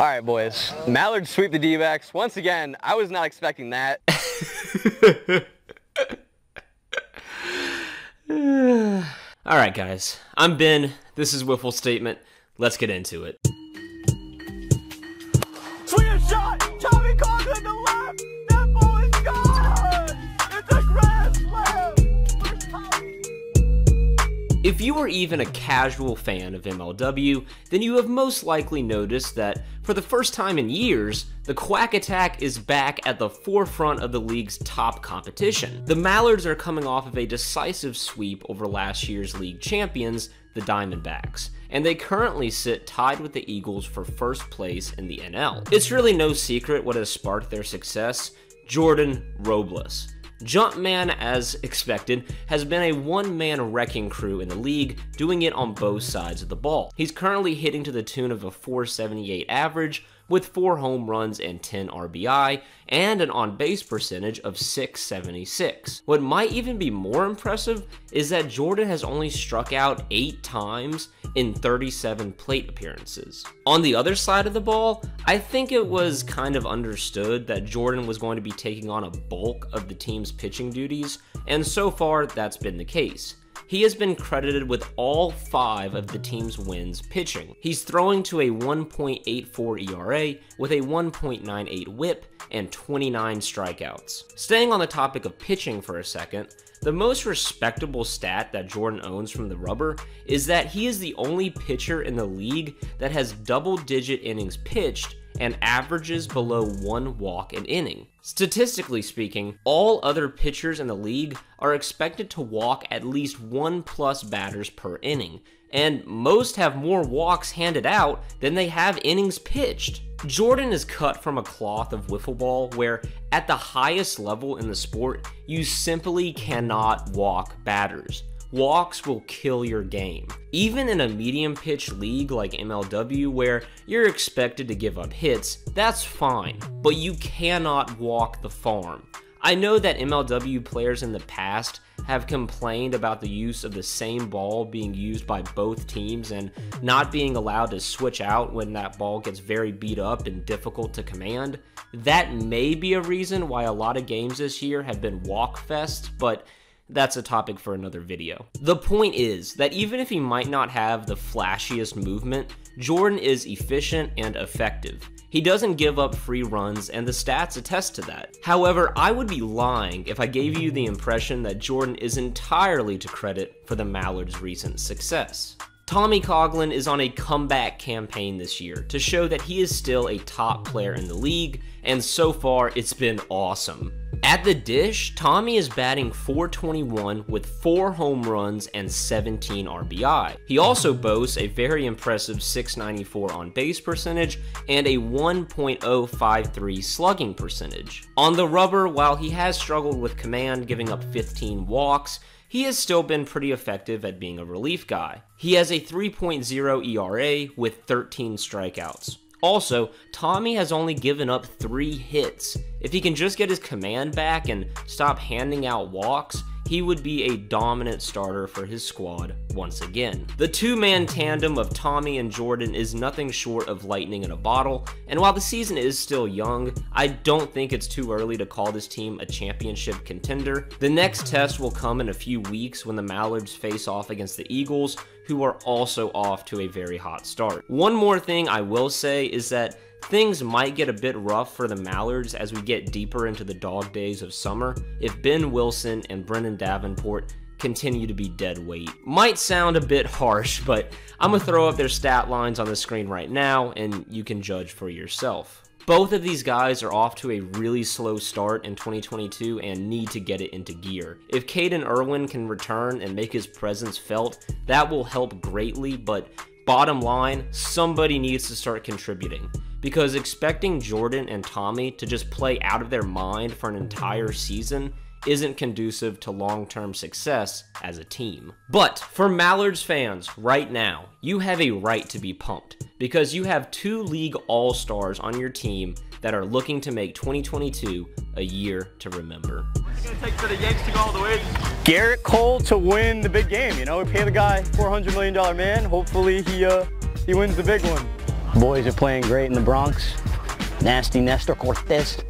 All right, boys. Mallards sweep the D-backs. Once again, I was not expecting that. All right, guys. I'm Ben. This is Wiffle Statement. Let's get into it. Swing a shot! Tommy Coughlin to left! That ball is gone! It's a grand slam! If you are even a casual fan of MLW, then you have most likely noticed that for the first time in years, the Quack Attack is back at the forefront of the league's top competition. The Mallards are coming off of a decisive sweep over last year's league champions, the Diamondbacks, and they currently sit tied with the Eagles for first place in the NL. It's really no secret what has sparked their success: Jordan Robles. Jumpman, as expected, has been a one-man wrecking crew in the league, doing it on both sides of the ball. He's currently hitting to the tune of a .478 average, with 4 home runs and 10 RBI, and an on-base percentage of .676. What might even be more impressive is that Jordan has only struck out 8 times in 37 plate appearances. On the other side of the ball, I think it was kind of understood that Jordan was going to be taking on a bulk of the team's pitching duties, and so far that's been the case. He has been credited with all 5 of the team's wins pitching. He's throwing to a 1.84 ERA with a 1.98 whip and 29 strikeouts. Staying on the topic of pitching for a second, the most respectable stat that Jordan owns from the rubber is that he is the only pitcher in the league that has double-digit innings pitched and averages below 1 walk an inning. Statistically speaking, all other pitchers in the league are expected to walk at least 1+ batters per inning, and most have more walks handed out than they have innings pitched. Jordan is cut from a cloth of wiffle ball where, at the highest level in the sport, you simply cannot walk batters. Walks will kill your game. Even in a medium pitch league like MLW where you're expected to give up hits, that's fine, but you cannot walk the farm. I know that MLW players in the past have complained about the use of the same ball being used by both teams and not being allowed to switch out when that ball gets very beat up and difficult to command. That may be a reason why a lot of games this year have been walk fest, but that's a topic for another video. The point is that even if he might not have the flashiest movement, Jordan is efficient and effective. He doesn't give up free runs, and the stats attest to that. However, I would be lying if I gave you the impression that Jordan is entirely to credit for the Mallards' recent success. Tommy Coughlin is on a comeback campaign this year to show that he is still a top player in the league, and so far it's been awesome. At the dish, Tommy is batting .421 with 4 home runs and 17 RBI. He also boasts a very impressive .694 on base percentage and a 1.053 slugging percentage. On the rubber, while he has struggled with command, giving up 15 walks, he has still been pretty effective at being a relief guy. He has a 3.0 ERA with 13 strikeouts. Also, Tommy has only given up 3 hits. If he can just get his command back and stop handing out walks, he would be a dominant starter for his squad once again. The 2-man tandem of Tommy and Jordan is nothing short of lightning in a bottle, and while the season is still young, I don't think it's too early to call this team a championship contender. The next test will come in a few weeks when the Mallards face off against the Eagles, who are also off to a very hot start. One more thing I will say is that things might get a bit rough for the Mallards as we get deeper into the dog days of summer if Ben Wilson and Brendan Davenport continue to be dead weight. Might sound a bit harsh, but I'm gonna throw up their stat lines on the screen right now and you can judge for yourself. Both of these guys are off to a really slow start in 2022 and need to get it into gear. If Caden Irwin can return and make his presence felt, that will help greatly, but bottom line, somebody needs to start contributing. Because expecting Jordan and Tommy to just play out of their mind for an entire season isn't conducive to long-term success as a team. But for Mallards fans right now, you have a right to be pumped because you have 2 league all-stars on your team that are looking to make 2022 a year to remember. It's gonna take for the Yanks to go all the way. Garrett Cole to win the big game. You know, we pay the guy $400 million man. Hopefully he wins the big one. Boys are playing great in the Bronx. Nasty Nestor Cortez.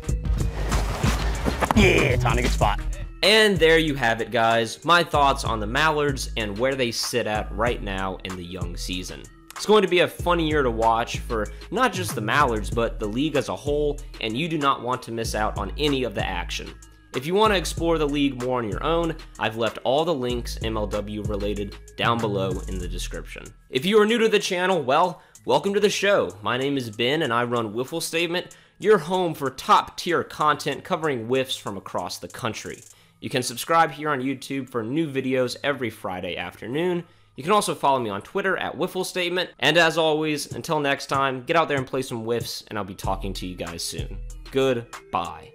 Yeah, time to get spot. And there you have it, guys. My thoughts on the Mallards and where they sit at right now in the young season. It's going to be a fun year to watch for not just the Mallards, but the league as a whole, and you do not want to miss out on any of the action. If you want to explore the league more on your own, I've left all the links MLW related down below in the description. If you are new to the channel, well, welcome to the show. My name is Ben and I run Wiffle Statement, your home for top tier content covering whiffs from across the country. You can subscribe here on YouTube for new videos every Friday afternoon. You can also follow me on Twitter at Wiffle Statement. And as always, until next time, get out there and play some whiffs, and I'll be talking to you guys soon. Goodbye.